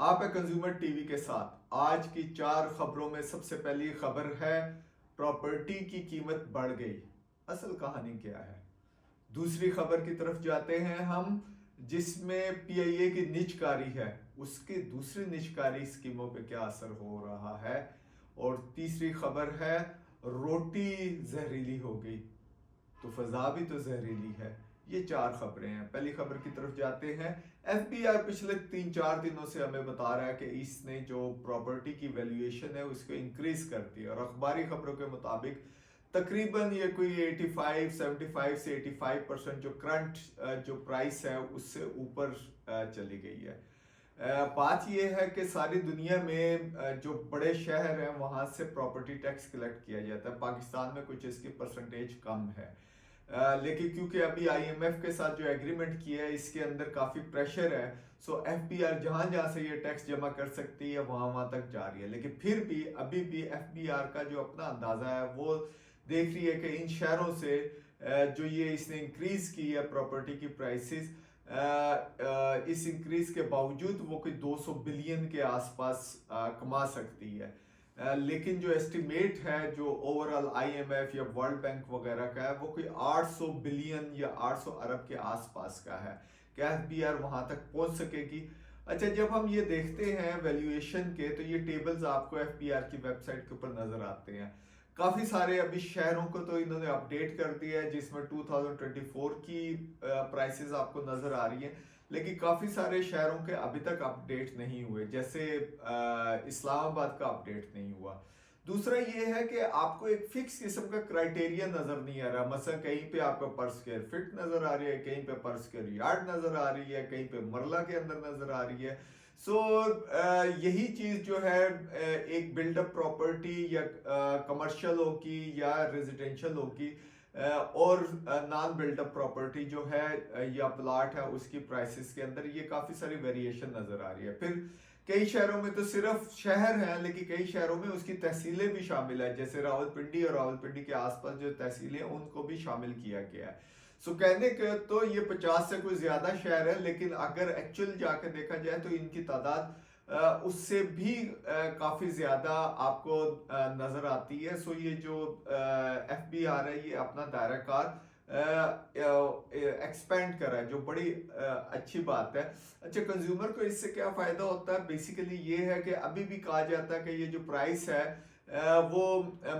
आप है consumer TV के साथ। आज की 4 खबरों में सबसे पहली खबर है प्रॉपर्टी की कीमत बढ़ गई। असल कहानी क्या है? दूसरी खबर की तरफ जाते हैं हम, जिसमें पीआईए की निजकारी है, उसके दूसरी निजकारी स्कीमों पे क्या असर हो रहा है। और तीसरी खबर है रोटी जहरीली हो गई तो फजा भी तो जहरीली है। ये 4 खबरें हैं। पहली खबर की तरफ जाते हैं। एफबीआर पिछले 3-4 दिनों से हमें बता रहा है कि इसने जो प्रॉपर्टी की वैल्यूएशन है उसको इंक्रीज करती है, और अखबारी खबरों के मुताबिक तकरीबन ये कोई 85 75 से 85% जो करंट जो प्राइस है उससे ऊपर चली गई है। बात यह है कि सारी दुनिया में जो बड़े शहर हैं वहां से प्रॉपर्टी टैक्स कलेक्ट किया जाता है। पाकिस्तान में कुछ इसकी परसेंटेज कम है, लेकिन क्योंकि अभी आईएमएफ के साथ जो एग्रीमेंट किया है इसके अंदर काफी प्रेशर है, सो एफबीआर जहां जहां से ये टैक्स जमा कर सकती है वहां वहां तक जा रही है। लेकिन फिर भी अभी भी एफबीआर का जो अपना अंदाजा है वो देख रही है कि इन शहरों से जो ये इसने इंक्रीज की है प्रॉपर्टी की प्राइसेस, इस इंक्रीज के बावजूद वो कोई 200 बिलियन के आसपास कमा सकती है। लेकिन जो एस्टिमेट है जो ओवरऑल आईएमएफ या वर्ल्ड बैंक वगैरह का है वो कोई 800 बिलियन या 800 अरब के आसपास का है। क्या एफबीआर वहां तक पहुंच सकेगी? अच्छा, जब हम ये देखते हैं वैल्यूएशन के, तो ये टेबल्स आपको एफबीआर की वेबसाइट के ऊपर नजर आते हैं। काफी सारे अभी शहरों को तो इन्होंने अपडेट कर दिया है जिसमें 2024 की प्राइसेस आपको नजर आ रही है, लेकिन काफी सारे शहरों के अभी तक अपडेट नहीं हुए, जैसे इस्लामाबाद का अपडेट नहीं हुआ। दूसरा ये है कि आपको एक फिक्स किस्म का क्राइटेरिया नजर नहीं आ रहा। मसलन कहीं पे आपको पर स्क्वायर फीट नजर आ रही है, कहीं पे पर स्क्वायर यार्ड नजर आ रही है, कहीं पे मरला के अंदर नजर आ रही है। सो यही चीज जो है एक बिल्डअप प्रॉपर्टी या कमर्शियल होगी या रेजिडेंशियल होगी, और नॉन बिल्डअप प्रॉपर्टी जो है या प्लाट है उसकी प्राइसेस के अंदर ये काफी सारी वेरिएशन नजर आ रही है। फिर कई शहरों में तो सिर्फ शहर है, लेकिन कई शहरों में उसकी तहसीलें भी शामिल है, जैसे रावलपिंडी और रावलपिंडी के आसपास जो तहसीलें हैं उनको भी शामिल किया गया है। सो कहने के तो ये 50 से कोई ज्यादा शहर है, लेकिन अगर एक्चुअल जाकर देखा जाए तो इनकी तादाद उससे भी काफी ज्यादा आपको नजर आती है। सो ये जो एफबीआर है ये अपना दायरा कार एक्सपेंड कर रहा है, जो बड़ी अच्छी बात है। अच्छा, कंज्यूमर को इससे क्या फायदा होता है? बेसिकली ये है कि अभी भी कहा जाता है कि ये जो प्राइस है वो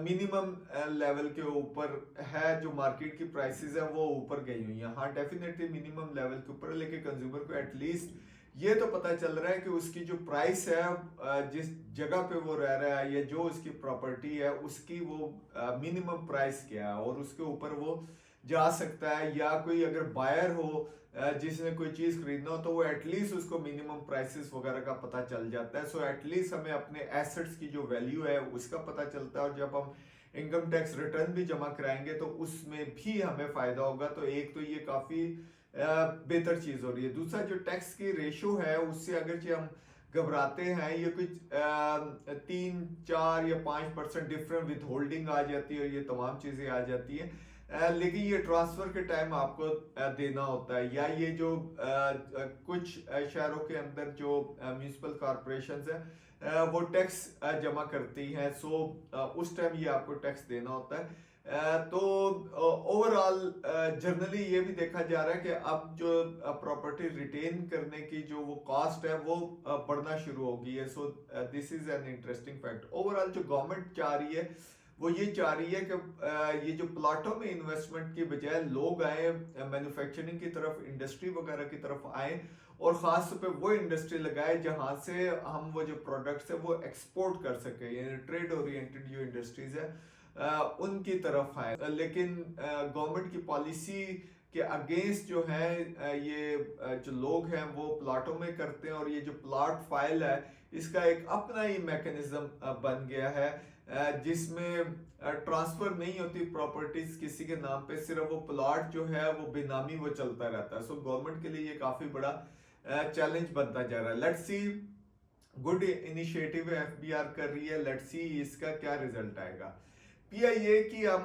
मिनिमम लेवल के ऊपर है, जो मार्केट की प्राइसेस है वो ऊपर गई हुई है। हाँ, डेफिनेटली मिनिमम लेवल के ऊपर है, लेकिन कंज्यूमर को एटलीस्ट ये तो पता चल रहा है कि उसकी जो प्राइस है जिस जगह पे वो रह रहा है या जो उसकी प्रॉपर्टी है उसकी वो मिनिमम प्राइस क्या है, और उसके ऊपर वो जा सकता है। या कोई अगर बायर हो जिसने कोई चीज खरीदना हो तो वो एटलीस्ट उसको मिनिमम प्राइसेस वगैरह का पता चल जाता है। सो एटलीस्ट हमें अपने एसेट्स की जो वैल्यू है उसका पता चलता है, और जब हम इनकम टैक्स रिटर्न भी जमा कराएंगे तो उसमें भी हमें फायदा होगा। तो एक तो ये काफी बेहतर चीज हो रही है। दूसरा, जो टैक्स की रेशो है उससे अगर हम घबराते हैं, ये कुछ 3 4 या 5% डिफरेंट विथ होल्डिंग आ जाती है और ये तमाम चीजें आ जाती है, लेकिन ये ट्रांसफर के टाइम आपको देना होता है। या ये जो कुछ शहरों के अंदर जो म्यूनिसिपल कॉरपोरेशंस है वो टैक्स जमा करती हैं, सो उस टाइम ये आपको टैक्स देना होता है। तो ओवरऑल जनरली ये भी देखा जा रहा है कि अब जो प्रॉपर्टी रिटेन करने की जो वो कॉस्ट है वो बढ़ना शुरू हो गई है। So this is an interesting fact. Overall जो गवर्नमेंट चाह रही है वो ये चाह रही है कि ये जो प्लाटों में इन्वेस्टमेंट की बजाय लोग आए मैन्युफैक्चरिंग की तरफ, इंडस्ट्री वगैरह की तरफ आए, और खास तौर पे वो इंडस्ट्री लगाए जहां से हम वो जो प्रोडक्ट्स है वो एक्सपोर्ट कर सके, यानी ट्रेड ओरिएंटेड जो इंडस्ट्रीज है उनकी तरफ आए। लेकिन गवर्नमेंट की पॉलिसी के अगेंस्ट जो है ये जो लोग हैं वो प्लाटों में करते हैं, और ये जो प्लाट फाइल है इसका एक अपना ही मैकेनिज्म बन गया है जिसमें ट्रांसफर नहीं होती प्रॉपर्टीज किसी के नाम पे, सिर्फ वो प्लॉट जो है वो बेनामी वो चलता रहता है। सो गवर्नमेंट के लिए ये काफी बड़ा चैलेंज बनता जा रहा है। Let's see, good initiative FBR कर रही है, लेट्स सी इसका क्या रिजल्ट आएगा। पीआईए की हम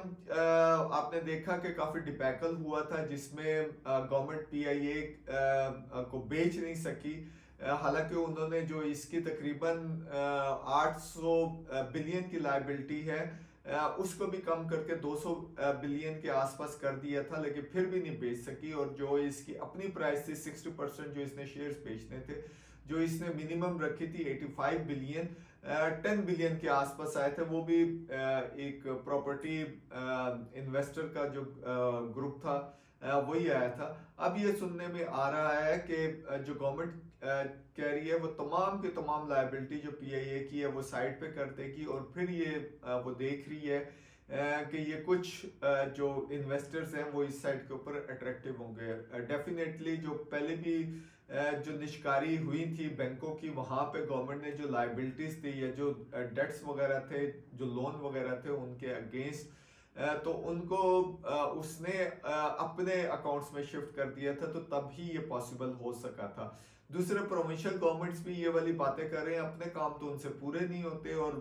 आपने देखा कि काफी डिबैकल हुआ था जिसमें गवर्नमेंट पीआईए को बेच नहीं सकी हालांकि उन्होंने जो इसकी तकरीबन 800 बिलियन की लाइबिलिटी है उसको भी कम करके 200 बिलियन के आसपास कर दिया था, लेकिन फिर भी नहीं बेच सकी। और जो इसकी अपनी प्राइस थी 60% जो इसने शेयर्स बेचने थे, जो इसने मिनिमम रखी थी 85 बिलियन, 10 बिलियन के आसपास आए थे। वो भी एक प्रॉपर्टी इन्वेस्टर का जो ग्रुप था वही आया था। अब ये सुनने में आ रहा है कि जो गवर्नमेंट कह रही है वो तमाम की तमाम लाइबिलिटी जो पीआईए की है वो साइड पे कर देगी, और फिर ये वो देख रही है कि ये कुछ जो इन्वेस्टर्स हैं वो इस साइड के ऊपर अट्रैक्टिव होंगे। डेफिनेटली जो पहले भी जो निष्कारी हुई थी बैंकों की, वहाँ पे गवर्नमेंट ने जो लाइबिलिटीज थी या जो डेट्स वगैरह थे, जो लोन वगैरह थे उनके अगेंस्ट, तो उनको उसने अपने अकाउंट्स में शिफ्ट कर दिया था, तो तब ही ये पॉसिबल हो सका था। दूसरे प्रोविंशियल गवर्नमेंट्स भी ये वाली बातें कर रहे हैं, अपने काम तो उनसे पूरे नहीं होते और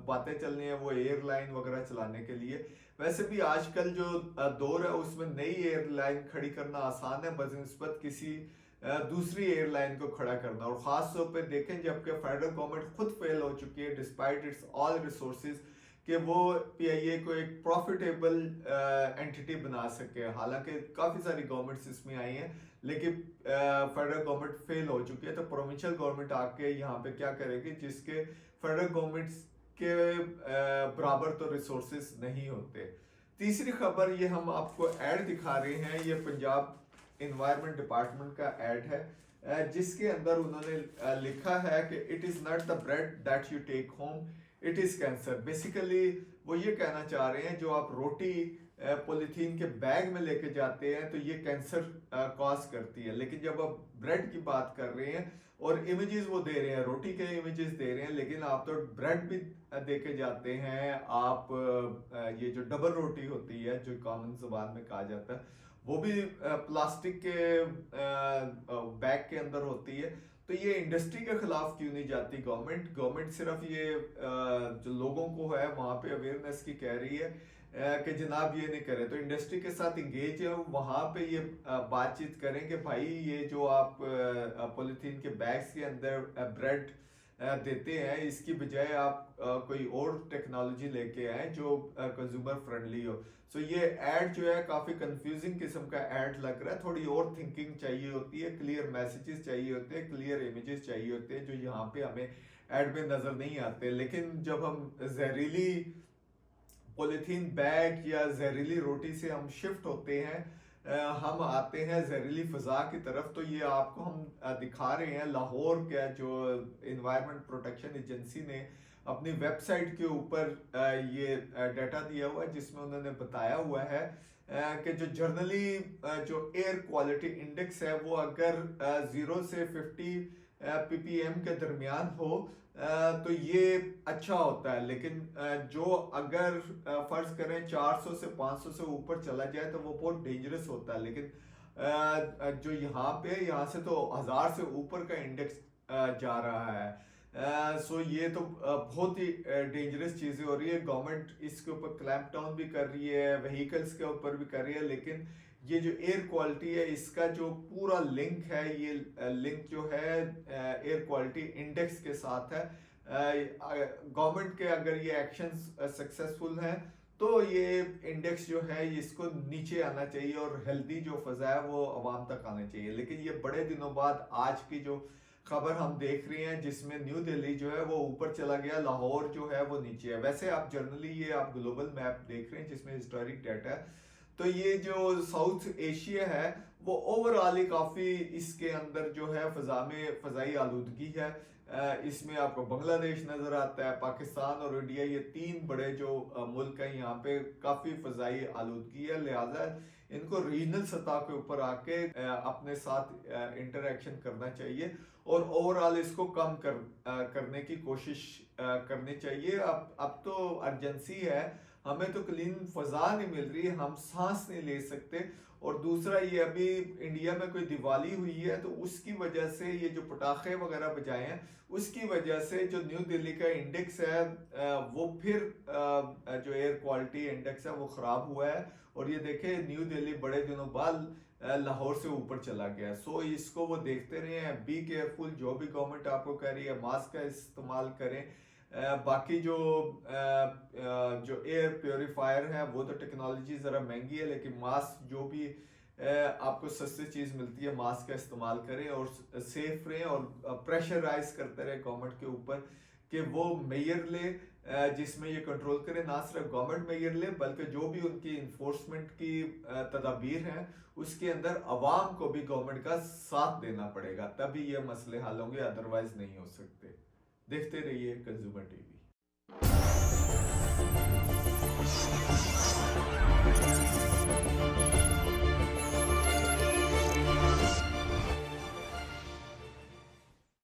बातें चल रही हैं वो एयरलाइन वगैरह चलाने के लिए। वैसे भी आजकल जो दौर है उसमें नई एयरलाइन खड़ी करना आसान है बनिस्बत किसी दूसरी एयरलाइन को खड़ा करना, और ख़ास तौर पे देखें जबकि फेडरल गवर्नमेंट खुद फेल हो चुकी है डिस्पाइट इट्स ऑल रिसोर्सेज कि वो पीआईए को एक प्रॉफिटेबल एंटिटी बना सके। हालांकि काफ़ी सारी गवर्नमेंट्स इसमें आई हैं, लेकिन फेडरल गवर्नमेंट फेल हो चुकी है। तो प्रोविंशियल गवर्नमेंट आके यहाँ पे क्या करेगी, जिसके फेडरल गवर्नमेंट्स के बराबर तो रिसोर्सेज नहीं होते। तीसरी खबर ये हम आपको ऐड दिखा रहे हैं, ये पंजाब इन्वायरमेंट डिपार्टमेंट का ऐड है जिसके अंदर उन्होंने लिखा है कि it is not the bread that you take home, it is cancer. Basically वो ये कहना चाह रहे हैं जो आप रोटी पॉलीथीन के बैग में लेके जाते हैं तो ये कैंसर कॉज करती है, लेकिन जब आप ब्रेड की बात कर रहे हैं और इमेजेस वो दे रहे हैं, रोटी के इमेजेस दे रहे हैं, लेकिन आप तो ब्रेड भी दे के जाते हैं। आप ये जो डबल रोटी होती है जो कॉमन जुबान में कहा जाता है, वो भी प्लास्टिक के बैग के अंदर होती है। तो ये इंडस्ट्री के खिलाफ क्यों नहीं जाती गवर्नमेंट? गवर्नमेंट सिर्फ ये जो लोगों को है वहाँ पे अवेयरनेस की कह रही है कि जनाब ये नहीं करे, तो इंडस्ट्री के साथ इंगेज है, वहाँ पे ये बातचीत करें कि भाई ये जो आप पॉलीथीन के बैग्स के अंदर ब्रेड देते हैं, इसकी बजाय आप कोई और टेक्नोलॉजी लेके आए जो कंज्यूमर फ्रेंडली हो। सो ये ऐड जो है काफ़ी कंफ्यूजिंग किस्म का ऐड लग रहा है। थोड़ी और थिंकिंग चाहिए होती है, क्लियर मैसेजेस चाहिए होते हैं, क्लियर इमेजेस चाहिए होते हैं, जो यहाँ पे हमें ऐड में नज़र नहीं आते। लेकिन जब हम जहरीली पॉलीथीन बैग या जहरीली रोटी से हम शिफ्ट होते हैं, हम आते हैं जहरीली फ़ज़ा की तरफ, तो ये आपको हम दिखा रहे हैं। लाहौर का जो इन्वायरमेंट प्रोटेक्शन एजेंसी ने अपनी वेबसाइट के ऊपर ये डाटा दिया हुआ है, जिसमें उन्होंने बताया हुआ है कि जो जर्नली जो एयर क्वालिटी इंडेक्स है वो अगर 0 से 50 ppm के दरमियान हो तो ये अच्छा होता है, लेकिन जो अगर फर्ज करें 400 से 500 से ऊपर चला जाए तो वो बहुत डेंजरस होता है। लेकिन जो यहाँ से तो 1000 से ऊपर का इंडेक्स जा रहा है। सो ये तो बहुत ही डेंजरस चीज़ें हो रही है। गवर्नमेंट इसके ऊपर क्लैंप डाउन भी कर रही है, व्हीकल्स के ऊपर भी कर रही है, लेकिन ये जो एयर क्वालिटी है इसका जो पूरा लिंक है, ये लिंक जो है एयर क्वालिटी इंडेक्स के साथ है। गवर्नमेंट के अगर ये एक्शंस सक्सेसफुल हैं तो ये इंडेक्स जो है इसको नीचे आना चाहिए और हेल्दी जो फ़ज़ा है वो आवाम तक आना चाहिए। लेकिन ये बड़े दिनों बाद आज की जो खबर हम देख रहे हैं जिसमें न्यू दिल्ली जो है वो ऊपर चला गया, लाहौर जो है वो नीचे है। वैसे आप जनरली ये आप ग्लोबल मैप देख रहे हैं जिसमें हिस्टोरिक डाटा है, तो ये जो साउथ एशिया है वो ओवरऑल ही काफ़ी इसके अंदर जो है फ़ज़ा में फ़ज़ाई आलूदगी है। इसमें आपको बांग्लादेश नज़र आता है, पाकिस्तान और इंडिया, ये तीन बड़े जो मुल्क हैं, यहाँ पे काफ़ी फ़ज़ाई आलूदगी है। लिहाजा इनको रीजनल सतह के ऊपर आके अपने साथ इंटरेक्शन करना चाहिए और ओवरऑल इसको कम करने की कोशिश करनी चाहिए। अब तो अर्जेंसी है, हमें तो क्लीन फ़ज़ा नहीं मिल रही, हम सांस नहीं ले सकते। और दूसरा ये अभी इंडिया में कोई दिवाली हुई है तो उसकी वजह से ये जो पटाखे वगैरह बजाए हैं उसकी वजह से जो न्यू दिल्ली का इंडेक्स है वो फिर जो एयर क्वालिटी इंडेक्स है वो ख़राब हुआ है। और ये देखें न्यू दिल्ली बड़े दिनों बाद लाहौर से ऊपर चला गया। सो इसको वो देखते रहे हैं। बी केयरफुल, जो भी गवर्नमेंट आपको कह रही है मास्क का इस्तेमाल करें। बाकी जो एयर प्योरीफायर है वो तो टेक्नोलॉजी ज़रा महंगी है, लेकिन मास्क जो भी आपको सस्ती चीज़ मिलती है मास्क का इस्तेमाल करें और सेफ रहें, और प्रेशराइज करते रहे गवर्नमेंट के ऊपर कि वो मेयर ले जिसमें ये कंट्रोल करे। ना सिर्फ गवर्नमेंट मेयर ले बल्कि जो भी उनकी इन्फोर्समेंट की तदाबीर हैं उसके अंदर अवाम को भी गवर्नमेंट का साथ देना पड़ेगा, तभी ये मसले हल होंगे, अदरवाइज नहीं हो सकते। देखते रहिए कंज्यूमर टीवी।